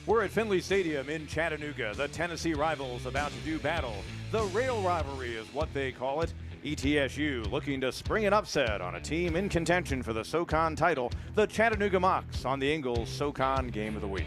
We're at Finley Stadium in Chattanooga. The Tennessee rivals about to do battle. The Rail Rivalry is what they call it. ETSU looking to spring an upset on a team in contention for the SoCon title, the Chattanooga Mocs, on the Ingalls SoCon Game of the Week.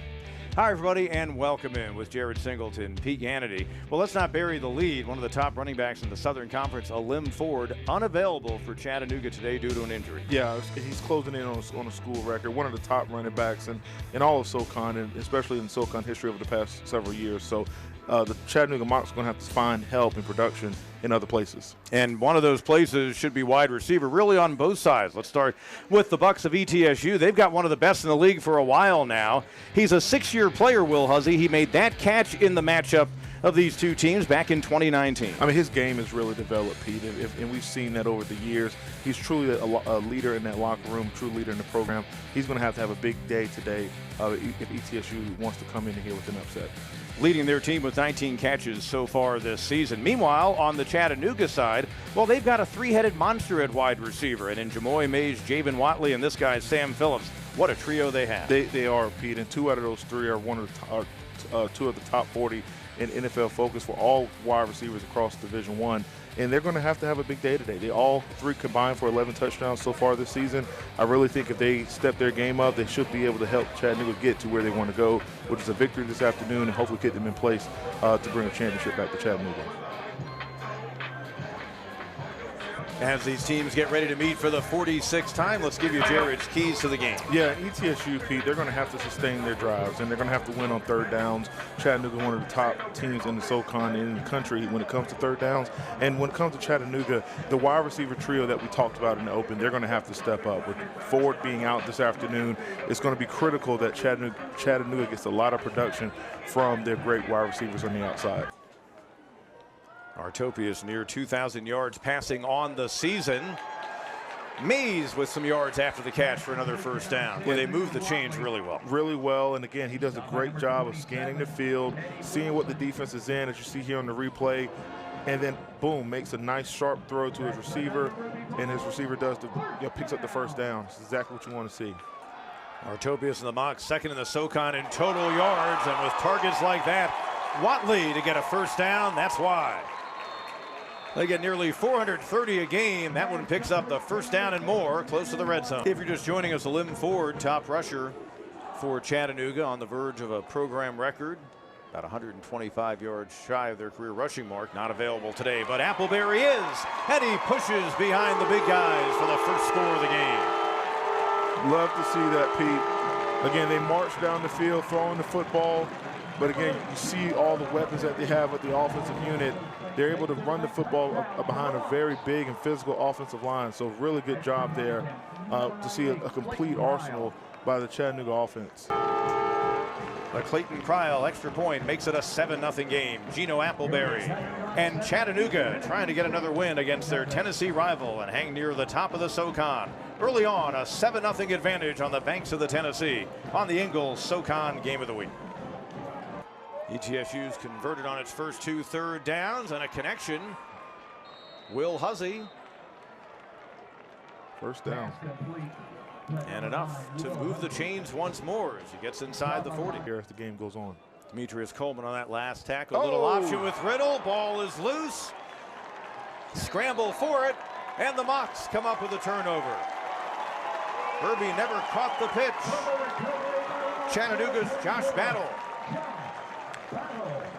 Hi, everybody, and welcome in with Jared Singleton, Pete Gannady. Well, let's not bury the lead. One of the top running backs in the Southern Conference, Alim Ford, unavailable for Chattanooga today due to an injury. Yeah, he's closing in on a school record. One of the top running backs in all of SoCon, and especially in SoCon history over the past several years. So the Chattanooga Mocs are going to have to find help in production in other places. And one of those places should be wide receiver, really on both sides. Let's start with the Bucks of ETSU. They've got one of the best in the league for a while now. He's a six-year player, Will Huzzy. He made that catch in the matchup of these two teams back in 2019. I mean, his game has really developed, Pete, and we've seen that over the years. He's truly a leader in that locker room, true leader in the program. He's going to have a big day today if ETSU wants to come in here with an upset. Leading their team with 19 catches so far this season. Meanwhile, on the Chattanooga side, well, they've got a three-headed monster at wide receiver, and in Jamoy Mays, Javen Watley, and this guy, Sam Phillips. What a trio they have. They are, Pete, and two out of those three are two of the top 40 in NFL focus for all wide receivers across Division I. And they're going to have a big day today. They all three combined for 11 touchdowns so far this season. I really think if they step their game up, they should be able to help Chattanooga get to where they want to go, which is a victory this afternoon, and hopefully get them in place to bring a championship back to Chattanooga. As these teams get ready to meet for the 46th time, let's give you Jared's keys to the game. Yeah, ETSU, Pete, they're going to have to sustain their drives, and they're going to have to win on third downs. Chattanooga is one of the top teams in the SoCon in the country when it comes to third downs. And when it comes to Chattanooga, the wide receiver trio that we talked about in the open, they're going to have to step up. With Ford being out this afternoon, it's going to be critical that Chattanooga gets a lot of production from their great wide receivers on the outside. Artopius near 2,000 yards passing on the season. Mays with some yards after the catch for another first down. Yeah, they moved the chains really well. Really well, and again, he does a great job of scanning the field, seeing what the defense is in, as you see here on the replay, and then, boom, makes a nice sharp throw to his receiver, and his receiver picks up the first down. It's exactly what you want to see. Artopius and the Mocs second in the SoCon in total yards, and with targets like that, Watley to get a first down, that's why. They get nearly 430 a game. That one picks up the first down and more, close to the red zone. If you're just joining us, Alim Ford, top rusher for Chattanooga, on the verge of a program record. About 125 yards shy of their career rushing mark. Not available today, but Appleberry is. And he pushes behind the big guys for the first score of the game. Love to see that, Pete. Again, they march down the field throwing the football. But again, you see all the weapons that they have with the offensive unit. They're able to run the football behind a very big and physical offensive line. So really good job there to see a complete arsenal by the Chattanooga offense. A Clayton Cryle extra point makes it a 7-0 game. Gino Appleberry and Chattanooga trying to get another win against their Tennessee rival and hang near the top of the SoCon. Early on, a 7-0 advantage on the banks of the Tennessee on the Ingalls SoCon Game of the Week. ETSU's converted on its first two third downs, and a connection. Will Huzzy. First down. And enough to move the chains once more as he gets inside the 40. Here as the game goes on. Demetrius Coleman on that last tackle. A little option with Riddle. Ball is loose. Scramble for it, and the Mocs come up with a turnover. Herbie never caught the pitch. Chattanooga's Josh Battle.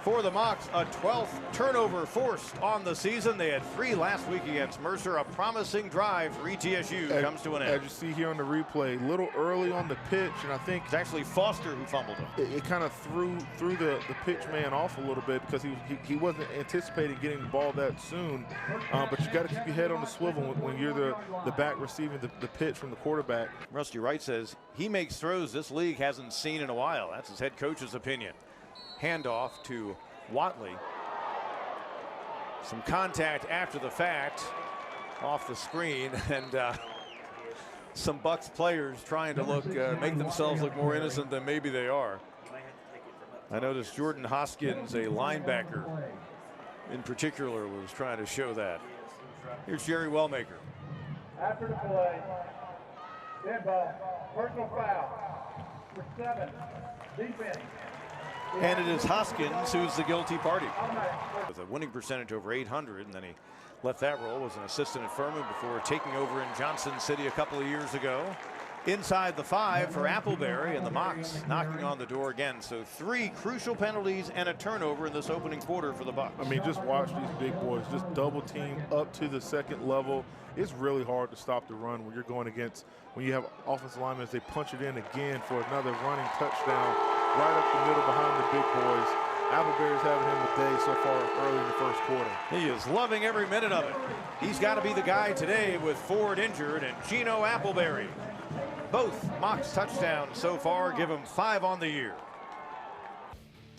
For the Mocs, a 12th turnover forced on the season. They had 3 last week against Mercer. A promising drive for ETSU comes to an end. As you see here on the replay, a little early on the pitch, and I think it's actually Foster who fumbled him. It kind of threw the pitch man off a little bit because he wasn't anticipating getting the ball that soon. But you got to keep your head on the swivel when you're the back receiving the pitch from the quarterback. Rusty Wright says he makes throws this league hasn't seen in a while. That's his head coach's opinion. Handoff to Watley. Some contact after the fact off the screen, and some Bucks players trying to make themselves look more innocent than maybe they are. I noticed Jordan Hoskins, a linebacker in particular, was trying to show that. Here's Jerry Wellmaker. After the play, dead ball, personal foul for 7, defense. And it is Hoskins who's the guilty party. With a winning percentage over 800, and then he left that role as an assistant at Furman before taking over in Johnson City a couple of years ago. Inside the 5 for Appleberry, and the Mocs knocking on the door again. So 3 crucial penalties and a turnover in this opening quarter for the Bucs. I mean, just watch these big boys just double team up to the second level. It's really hard to stop the run when you're going against, when you have offensive linemen, they punch it in again for another running touchdown right up the middle behind the big boys. Appleberry's having him a day so far early in the first quarter. He is loving every minute of it. He's got to be the guy today with Ford injured and Gino Appleberry. Both Mocs touchdowns so far, give him 5 on the year.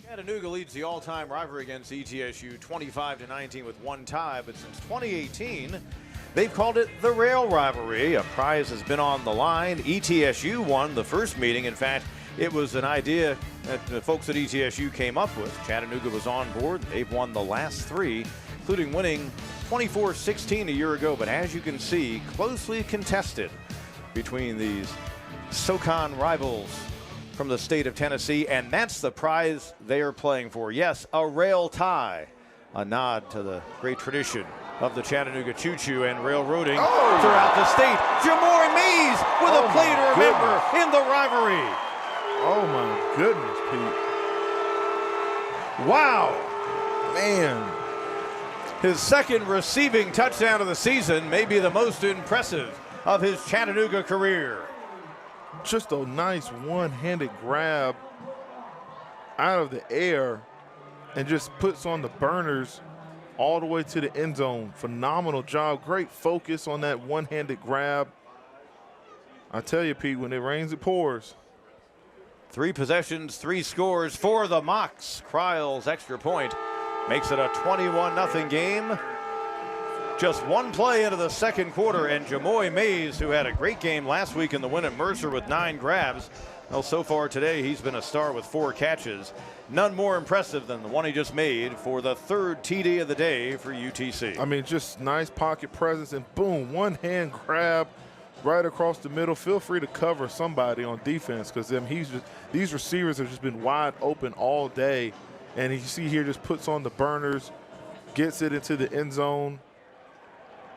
Chattanooga leads the all-time rivalry against ETSU 25-19 with 1 tie, but since 2018, they've called it the Rail Rivalry. A prize has been on the line. ETSU won the first meeting. In fact, it was an idea that the folks at ETSU came up with. Chattanooga was on board. They've won the last 3, including winning 24-16 a year ago. But as you can see, closely contested between these SoCon rivals from the state of Tennessee, and that's the prize they are playing for. Yes, a rail tie, a nod to the great tradition of the Chattanooga choo-choo and railroading throughout the state. Jamore Mays with a play to remember in the rivalry. Oh my goodness, Pete. Wow. Man. His second receiving touchdown of the season, may be the most impressive of his Chattanooga career. Just a nice one-handed grab out of the air and just puts on the burners all the way to the end zone. Phenomenal job. Great focus on that one-handed grab. I tell you, Pete, when it rains, it pours. 3 possessions, 3 scores for the Mocs. Kryle's extra point makes it a 21-0 game. Just 1 play into the second quarter, and Jamore Mays, who had a great game last week in the win at Mercer with 9 grabs, well, so far today he's been a star with 4 catches. None more impressive than the one he just made for the 3rd TD of the day for UTC. I mean, just nice pocket presence, and boom, one-hand grab right across the middle. Feel free to cover somebody on defense, because these receivers have just been wide open all day, and you see here just puts on the burners, gets it into the end zone.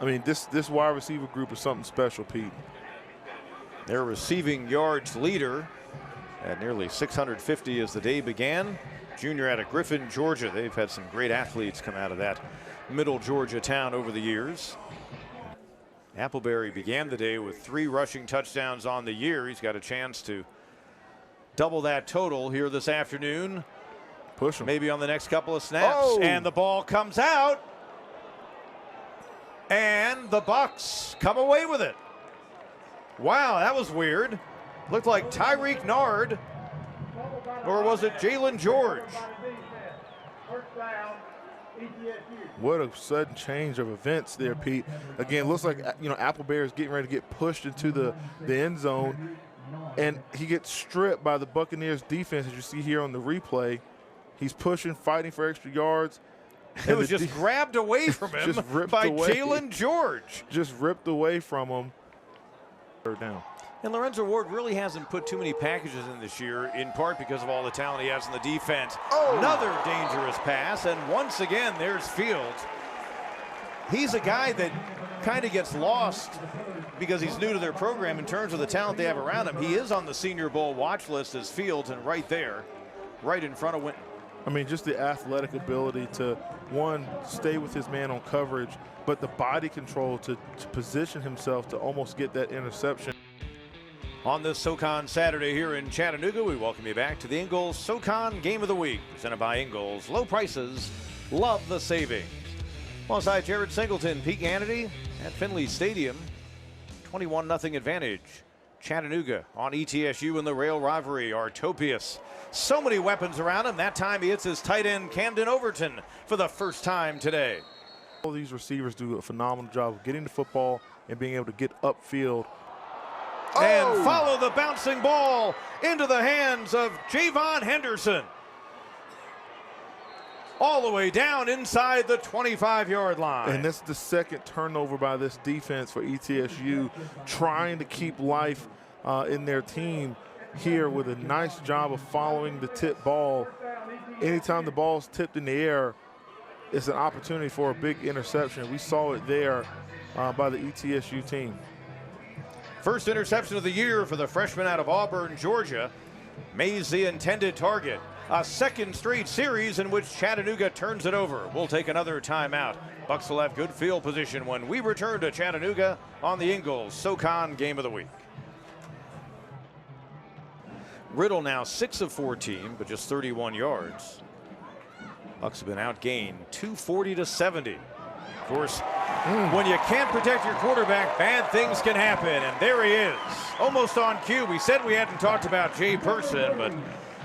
I mean, this wide receiver group is something special, Pete. Their receiving yards leader at nearly 650 as the day began. Junior out of Griffin, Georgia. They've had some great athletes come out of that middle Georgia town over the years. Appleberry began the day with 3 rushing touchdowns on the year. He's got a chance to double that total here this afternoon. Push him. Maybe on the next couple of snaps. And the ball comes out. And the Bucs come away with it. Wow, that was weird. Looked like Tyreek Nard, or was it Jalen George? What a sudden change of events there, Pete. Again, looks like, you know, Appleberry is getting ready to get pushed into the end zone, and he gets stripped by the Buccaneers defense, as you see here on the replay. He's pushing, fighting for extra yards. It was just grabbed away from him by Jalen George. Just ripped away from him. Third down. And Lorenzo Ward really hasn't put too many packages in this year, in part because of all the talent he has in the defense. Another dangerous pass, and once again, there's Fields. He's a guy that kind of gets lost because he's new to their program in terms of the talent they have around him. He is on the Senior Bowl watch list as Fields, and right there, right in front of Winton. I mean, just the athletic ability to, one, stay with his man on coverage, but the body control to position himself to almost get that interception. On this SoCon Saturday here in Chattanooga, we welcome you back to the Ingalls SoCon Game of the Week, presented by Ingalls. Low prices, love the savings. Alongside Jared Singleton, Pete Hannity at Finley Stadium, 21-0 advantage. Chattanooga on ETSU in the Rail Rivalry. Artopius, so many weapons around him. That time he hits his tight end Camden Overton for the first time today. All these receivers do a phenomenal job of getting the football and being able to get upfield. And follow the bouncing ball into the hands of Javon Henderson. All the way down inside the 25-yard line. And that's the second turnover by this defense for ETSU, trying to keep life in their team here with a nice job of following the tip ball anytime the ball's tipped in the air, it's an opportunity for a big interception. We saw it there by the ETSU team. First interception of the year for the freshman out of Auburn, Georgia. Mays the intended target. A second straight series in which Chattanooga turns it over. We'll take another timeout. Bucks will have good field position when we return to Chattanooga on the Ingalls SoCon Game of the Week. Riddle now 6 of 14, but just 31 yards. Bucks have been outgained 240 to 70. Of course, when you can't protect your quarterback, bad things can happen, and there he is, almost on cue. We said we hadn't talked about Jay Person, but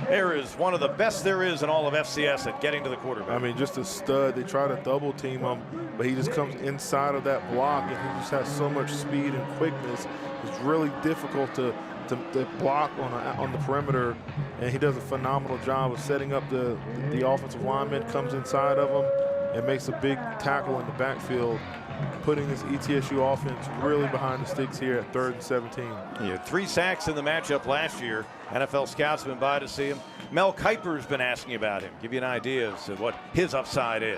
there is one of the best there is in all of FCS at getting to the quarterback. I mean, just a stud. They try to double team him, but he just comes inside of that block, and he just has so much speed and quickness. It's really difficult to block on the perimeter, and he does a phenomenal job of setting up the offensive lineman, comes inside of him, and makes a big tackle in the backfield, putting this ETSU offense really behind the sticks here at 3rd and 17. He had 3 sacks in the matchup last year. NFL scouts have been by to see him. Mel Kiper's been asking about him. Give you an idea as to what his upside is.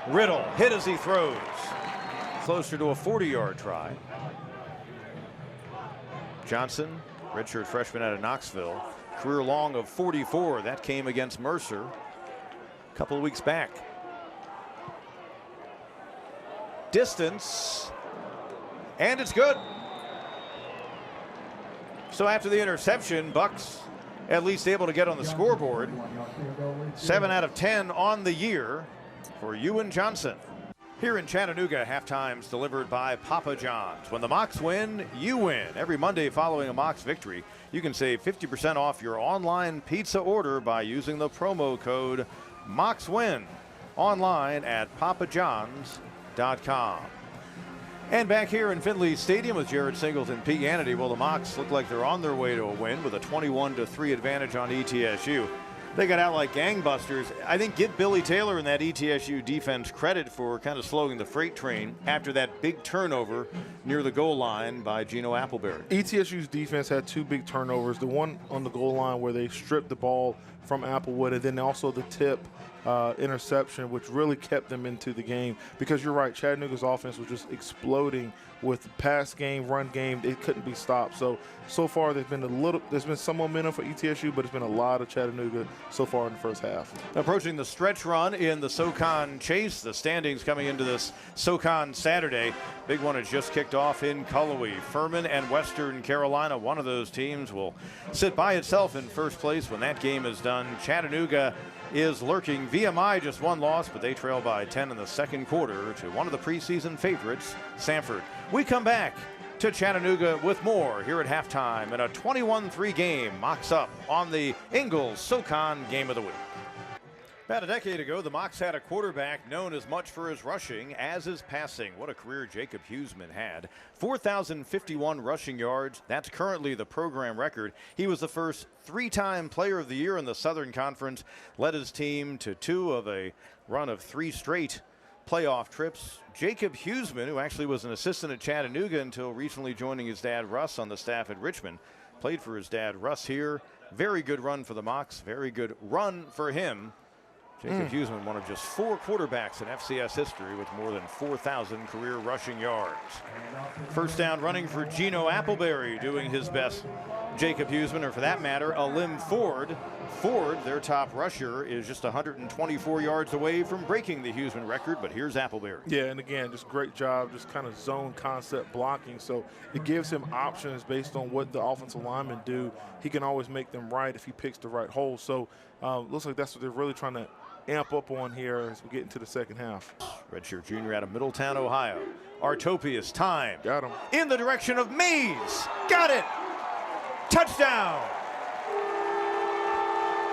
Riddle hit as he throws. Closer to a 40-yard try. Johnson, redshirt freshman out of Knoxville. Career long of 44. That came against Mercer a couple of weeks back. Distance, and it's good. So after the interception, Bucks at least able to get on the scoreboard. 7 out of 10 on the year for Ewan Johnson. Here in Chattanooga, halftime's delivered by Papa John's. When the Mocs win, you win. Every Monday following a Mocs victory, you can save 50% off your online pizza order by using the promo code MOCSWIN online at papajohns.com. And back here in Finley Stadium with Jared Singleton and Pete Hannity, well, the Mocs look like they're on their way to a win with a 21-3 advantage on ETSU. They got out like gangbusters. I think give Billy Taylor and that ETSU defense credit for kind of slowing the freight train after that big turnover near the goal line by Gino Appleberry. ETSU's defense had 2 big turnovers. The one on the goal line where they stripped the ball from Applewood, and then also the tip interception, which really kept them into the game. Because you're right, Chattanooga's offense was just exploding with pass game, run game. It couldn't be stopped. So far there's been some momentum for ETSU, but it's been a lot of Chattanooga so far in the first half. Approaching the stretch run in the SoCon Chase, the standings coming into this SoCon Saturday. Big one has just kicked off in Cullowhee. Furman and Western Carolina, one of those teams will sit by itself in first place when that game is done. Chattanooga is lurking. VMI just 1 loss, but they trail by 10 in the second quarter to one of the preseason favorites, Sanford. We come back to Chattanooga with more here at halftime in a 21-3 game. Mocs up on the Ingalls SoCon Game of the Week. About a decade ago, the Mocs had a quarterback known as much for his rushing as his passing. What a career Jacob Huseman had. 4,051 rushing yards. That's currently the program record. He was the first 3-time player of the year in the Southern Conference, led his team to 2 of a run of 3 straight playoff trips. Jacob Huseman, who actually was an assistant at Chattanooga until recently joining his dad Russ on the staff at Richmond, played for his dad Russ here. Very good run for the Mocs. Very good run for him. Jacob Huseman, one of just 4 quarterbacks in FCS history with more than 4,000 career rushing yards. First down running for Gino Appleberry, doing his best. Jacob Huseman, or for that matter, Alim Ford. Ford, their top rusher, is just 124 yards away from breaking the Huseman record, but here's Appleberry. Yeah, and again, just great job, just kind of zone concept blocking. So it gives him options based on what the offensive linemen do. He can always make them right if he picks the right hole. So looks like that's what they're really trying to amp up on here as we get into the second half. Redshirt junior out of Middletown, Ohio. Artopius time. Got him. In the direction of Mays. Got it. Touchdown.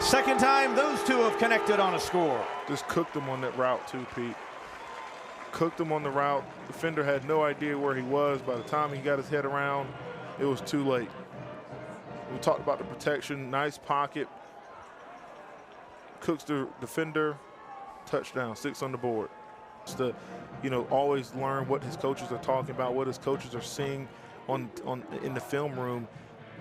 Second time those two have connected on a score. Just cooked him on that route too, Pete. Cooked him on the route. Defender had no idea where he was. By the time he got his head around, it was too late. We talked about the protection. Nice pocket. Cooks the defender. Touchdown. 6 on the board. Just to, always learn what his coaches are talking about, what his coaches are seeing in the film room.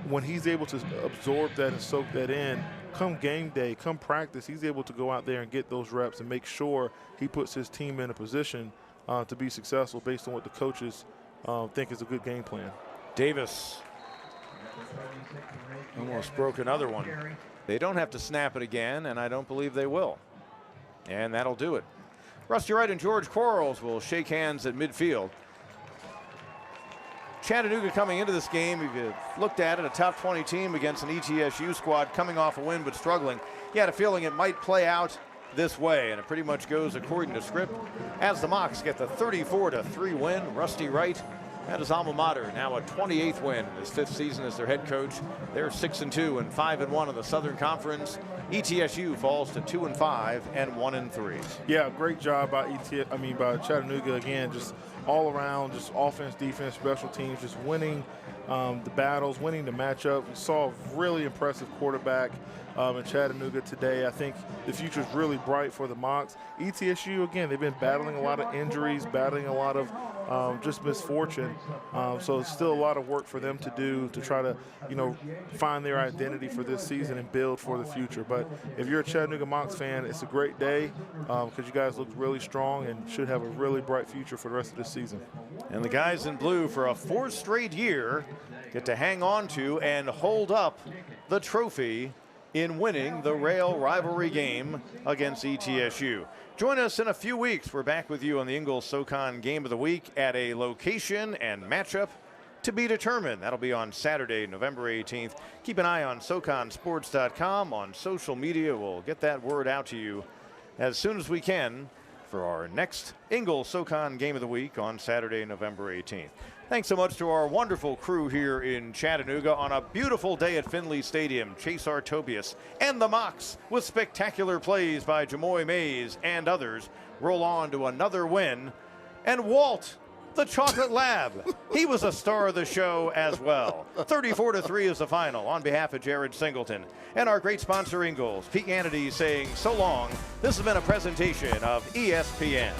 when he's able to absorb that and soak that in, come game day, come practice, he's able to go out there and get those reps and make sure he puts his team in a position to be successful based on what the coaches think is a good game plan. Davis almost broke another one. They don't have to snap it again, and I don't believe they will. And that'll do it. Rusty Wright and George Quarles will shake hands at midfield. Chattanooga coming into this game, if you looked at it, a top 20 team against an ETSU squad coming off a win but struggling. You had a feeling it might play out this way, and it pretty much goes according to script as the Mocs get the 34-3 win. Rusty Wright at his alma mater, now a 28th win, his 5th season as their head coach. They're 6-2 and 5-1 in the Southern Conference. ETSU falls to 2-5 and 1-3. Yeah, great job by by Chattanooga again, just all around, just offense, defense, special teams, just winning the battles, winning the matchup. We saw a really impressive quarterback in Chattanooga today. I think the future is really bright for the Mocs. ETSU, again, they've been battling a lot of injuries, battling a lot of just misfortune. So it's still a lot of work for them to do to try to, find their identity for this season and build for the future. But if you're a Chattanooga Mocs fan, it's a great day because you guys look really strong and should have a really bright future for the rest of this season. And the guys in blue for a 4th straight year get to hang on to and hold up the trophy in winning the Rail Rivalry game against ETSU. Join us in a few weeks. We're back with you on the Ingles SoCon Game of the Week at a location and matchup to be determined. That'll be on Saturday, November 18th. Keep an eye on SoConSports.com. On social media, we'll get that word out to you as soon as we can for our next Ingles SoCon Game of the Week on Saturday, November 18th. Thanks so much to our wonderful crew here in Chattanooga on a beautiful day at Finley Stadium. Chase Artobius and the Mocs, with spectacular plays by Jamoy Mays and others, roll on to another win. And Walt, the Chocolate Lab, he was a star of the show as well. 34-3 is the final on behalf of Jared Singleton. And our great sponsor, Ingles, Pete Hannity saying so long. This has been a presentation of ESPN.